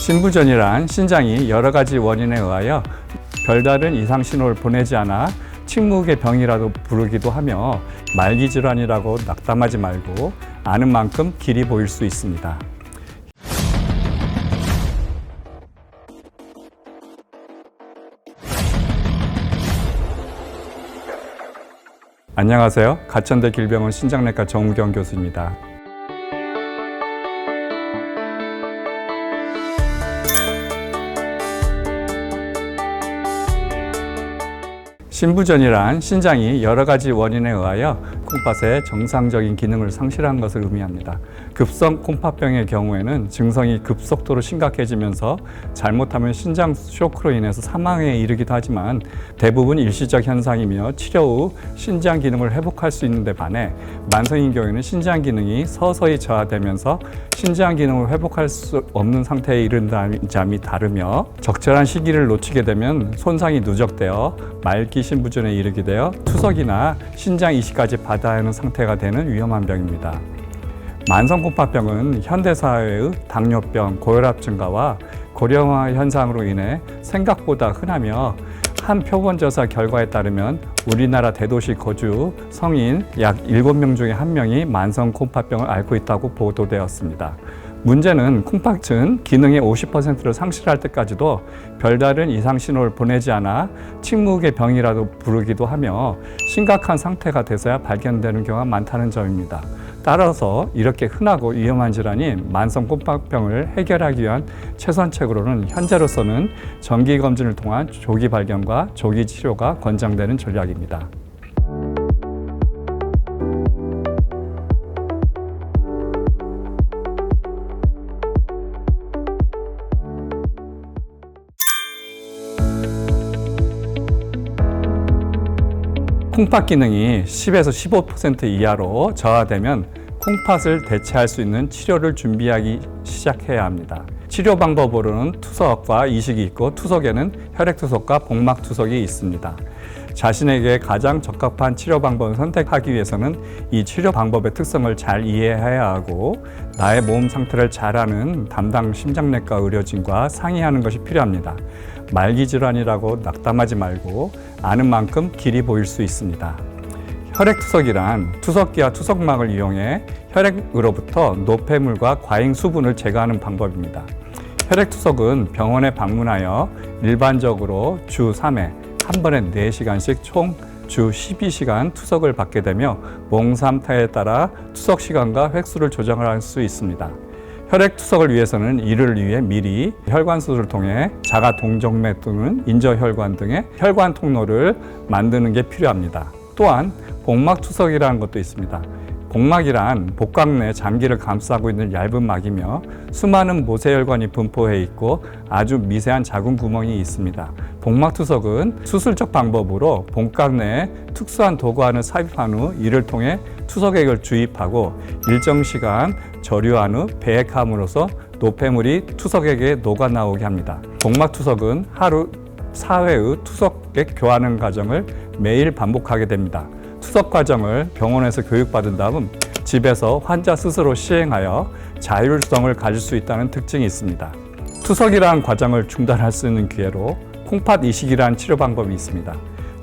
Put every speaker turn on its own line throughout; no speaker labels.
신부전이란 신장이 여러 가지 원인에 의하여 별다른 이상 신호를 보내지 않아 침묵의 병이라도 부르기도 하며 말기 질환이라고 낙담하지 말고 아는 만큼 길이 보일 수 있습니다. 안녕하세요. 가천대 길병원 신장내과 정우경 교수입니다. 신부전이란 신장이 여러 가지 원인에 의하여 콩팥의 정상적인 기능을 상실한 것을 의미합니다. 급성 콩팥병의 경우에는 증상이 급속도로 심각해지면서 잘못하면 신장 쇼크로 인해서 사망에 이르기도 하지만 대부분 일시적 현상이며 치료 후 신장 기능을 회복할 수 있는 데 반해 만성인 경우에는 신장 기능이 서서히 저하되면서 신장 기능을 회복할 수 없는 상태에 이른다는 점이 다르며 적절한 시기를 놓치게 되면 손상이 누적되어 말기 신부전에 이르게 되어 투석이나 신장 이식까지 받아야 하는 상태가 되는 위험한 병입니다. 만성콩팥병은 현대사회의 당뇨병, 고혈압 증가와 고령화 현상으로 인해 생각보다 흔하며 한 표본조사 결과에 따르면 우리나라 대도시 거주 성인 약 7명 중에 1명이 만성콩팥병을 앓고 있다고 보도되었습니다. 문제는 콩팥은 기능의 50%를 상실할 때까지도 별다른 이상 신호를 보내지 않아 침묵의 병이라도 부르기도 하며 심각한 상태가 돼서야 발견되는 경우가 많다는 점입니다. 따라서 이렇게 흔하고 위험한 질환인 만성 콩팥병을 해결하기 위한 최선책으로는 현재로서는 정기검진을 통한 조기 발견과 조기 치료가 권장되는 전략입니다. 콩팥 기능이 10에서 15% 이하로 저하되면 콩팥을 대체할 수 있는 치료를 준비하기 시작해야 합니다. 치료 방법으로는 투석과 이식이 있고 투석에는 혈액투석과 복막투석이 있습니다. 자신에게 가장 적합한 치료 방법을 선택하기 위해서는 이 치료 방법의 특성을 잘 이해해야 하고 나의 몸 상태를 잘 아는 담당 심장내과 의료진과 상의하는 것이 필요합니다. 말기 질환이라고 낙담하지 말고 아는 만큼 길이 보일 수 있습니다. 혈액투석이란 투석기와 투석막을 이용해 혈액으로부터 노폐물과 과잉 수분을 제거하는 방법입니다. 혈액투석은 병원에 방문하여 일반적으로 주 3회, 한 번에 4시간씩 총 주 12시간 투석을 받게 되며 몸 상태에 따라 투석 시간과 횟수를 조정할 수 있습니다. 혈액 투석을 위해서는 이를 위해 미리 혈관 수술을 통해 자가 동정맥 또는 인저혈관 등의 혈관 통로를 만드는 게 필요합니다. 또한 복막 투석이라는 것도 있습니다. 복막이란 복각 내 장기를 감싸고 있는 얇은 막이며 수많은 모세혈관이 분포해 있고 아주 미세한 작은 구멍이 있습니다. 복막 투석은 수술적 방법으로 복각 내에 특수한 도구안을 삽입한 후 이를 통해 투석액을 주입하고 일정 시간 절유한 후 배액함으로써 노폐물이 투석액에 녹아 나오게 합니다. 복막 투석은 하루 4회의 투석액 교환하는 과정을 매일 반복하게 됩니다. 투석 과정을 병원에서 교육받은 다음 집에서 환자 스스로 시행하여 자율성을 가질 수 있다는 특징이 있습니다. 투석이라는 과정을 중단할 수 있는 기회로 콩팥 이식이라는 치료 방법이 있습니다.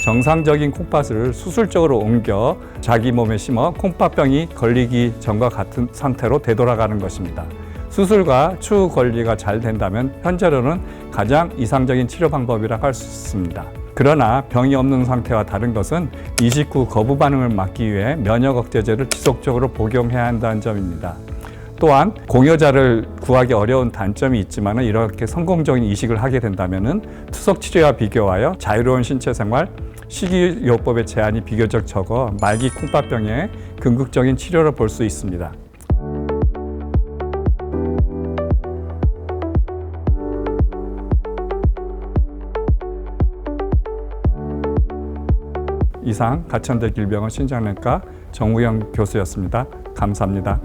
정상적인 콩팥을 수술적으로 옮겨 자기 몸에 심어 콩팥병이 걸리기 전과 같은 상태로 되돌아가는 것입니다. 수술과 추후 관리가 잘 된다면 현재로는 가장 이상적인 치료 방법이라고 할 수 있습니다. 그러나 병이 없는 상태와 다른 것은 이식 후 거부 반응을 막기 위해 면역 억제제를 지속적으로 복용해야 한다는 점입니다. 또한 공여자를 구하기 어려운 단점이 있지만 이렇게 성공적인 이식을 하게 된다면 투석 치료와 비교하여 자유로운 신체 생활, 식이요법의 제한이 비교적 적어 말기 콩팥병의 궁극적인 치료를 볼 수 있습니다. 이상 가천대 길병원 신장내과 정우영 교수였습니다. 감사합니다.